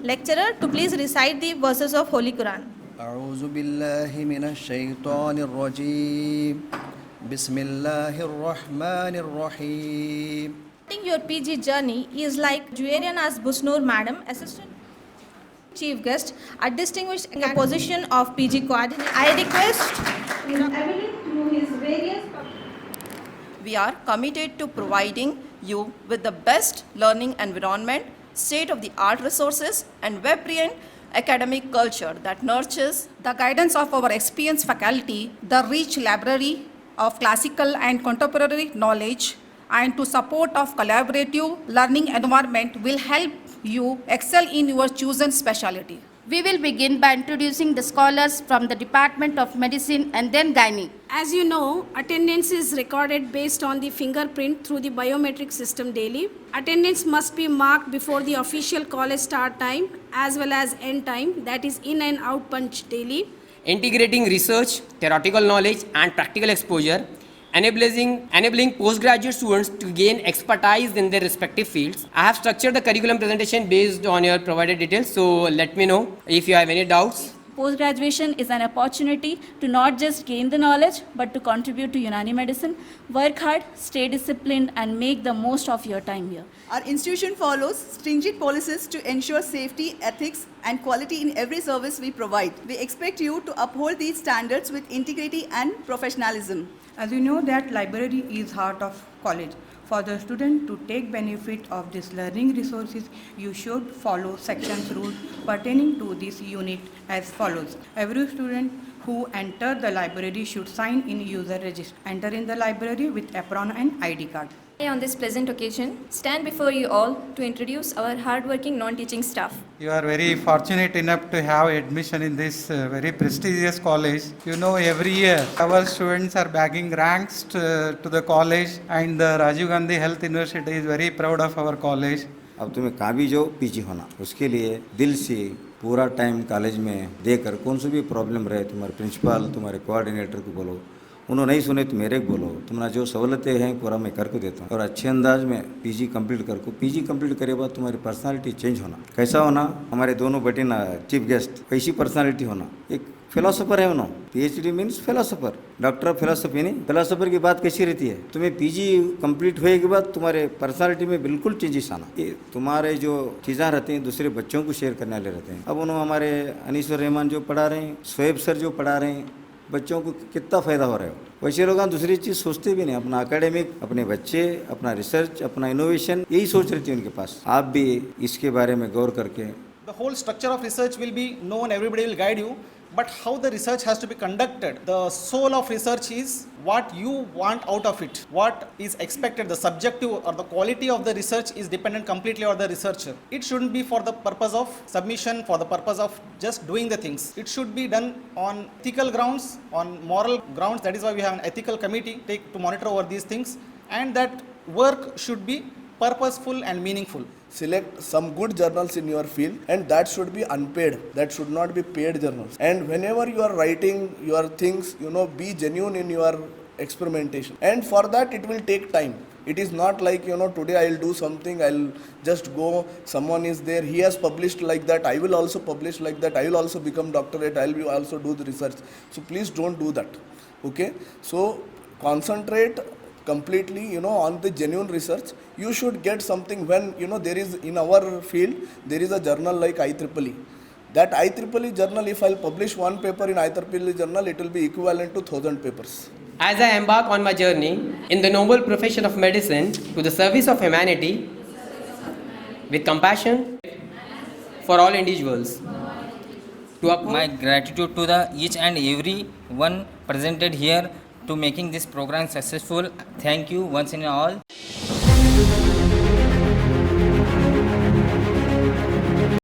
lecturer to please recite the verses of Holy Quran. أعوذ بالله من الشيطان الرجيم بسم الله الرحمن الرحيم. Starting your PG journey is like Juarianas Busnoor Madam, Assistant Chief Guest, a distinguished in the position of PG Coordinator. I request is evident through his various. We are committed to providing you with the best learning environment, state-of-the-art resources, and vibrant academic culture that nurtures The guidance of our experienced faculty, the rich library of classical and contemporary knowledge, and to support of collaborative learning environment will help you excel in your chosen specialty. We will begin by introducing the scholars from the Department of Medicine and then Gynae. As you know, attendance is recorded based on the fingerprint through the biometric system daily. Attendance must be marked before the official college start time as well as end time, that is in and out punch daily. Integrating research, theoretical knowledge and practical exposure, enabling postgraduate students to gain expertise in their respective fields. I have structured the curriculum presentation based on your provided details, so let me know if you have any doubts. Post-graduation is an opportunity to not just gain the knowledge, but to contribute to Unani medicine. Work hard, stay disciplined, and make the most of your time here. Our institution follows stringent policies to ensure safety, ethics, and quality in every service we provide. We expect you to uphold these standards with integrity and professionalism. As you know that library is heart of college. For the student to take benefit of these learning resources, you should follow sections rules pertaining to this unit as follows. Every student who enter the library should sign in user register. Enter in the library with apron and ID card. I, on this pleasant occasion, stand before you all to introduce our hardworking non-teaching staff. You are very fortunate enough to have admission in this very prestigious college. You know, every year our students are bagging ranks to the college, and the Rajiv Gandhi Health University is very proud of our college. अब तुम्हें कहाँ भी जाओ PG होना, उसके लिए दिल से पूरा टाइम कॉलेज में देकर कौन सी भी प्रॉब्लम रहे तुम्हारे प्रिंसिपल तुम्हारे कोऑर्डिनेटर को बोलो, उन्होंने नहीं सुने तो मेरे को बोलो, तुम्हारा जो सहूलतें हैं पूरा मैं करके देता हूँ और अच्छे अंदाज में पीजी कंप्लीट करको। पीजी कंप्लीट करे बाद तुम्हारी पर्सनालिटी चेंज होना, कैसा होना, हमारे दोनों बेटे ना चीफ गेस्ट वैसी पर्सनालिटी होना, एक फिलोसोफर है उन्होंने, PhD means philosopher, doctor of philosophy नहीं। फिलोसोफर की बात कैसी रहती है, तुम्हें पीजी कंप्लीट होने के बाद तुम्हारे पर्सनालिटी में बिल्कुल चेंजेस आना, ये तुम्हारे जो चीज़ें रहती हैं दूसरे बच्चों को शेयर करने वाले रहते हैं। अब उन्होंने हमारे अनीसुर रहमान जो पढ़ा रहे हैं, शोएब सर जो पढ़ा रहे हैं, बच्चों को कितना फ़ायदा हो रहा है। वैसे लोग दूसरी चीज़ सोचते भी नहीं, अपना एकेडमिक, अपने बच्चे, अपना रिसर्च, अपना इनोवेशन, यही सोच रही थी उनके पास। आप भी इसके बारे में गौर करके The whole structure of research will be known, everybody will guide you, but how the research has to be conducted, the soul of research is what you want out of it, what is expected, the subjective or the quality of the research is dependent completely on the researcher. It shouldn't be for the purpose of submission, for the purpose of just doing the things. It should be done on ethical grounds, on moral grounds. That is why we have an ethical committee to monitor over these things, and that work should be purposeful and meaningful. Select some good journals in your field, and that should be unpaid, that should not be paid journals. And whenever you are writing your things, be genuine in your experimentation, and for that it will take time. It is not like today I will do something, I will just go, someone is there, he has published like that, I will also publish like that, I will also become doctorate, I will also do the research. So please don't do that. Okay, so concentrate completely on the genuine research. You should get something when there is, in our field there is a journal like IEEE. That IEEE journal, if I'll publish one paper in IEEE journal, it will be equivalent to 1,000 papers. As I embark on my journey in the noble profession of medicine to the service of humanity with compassion for all individuals, my gratitude to the each and every one presented here to making this program successful. Thank you once and all.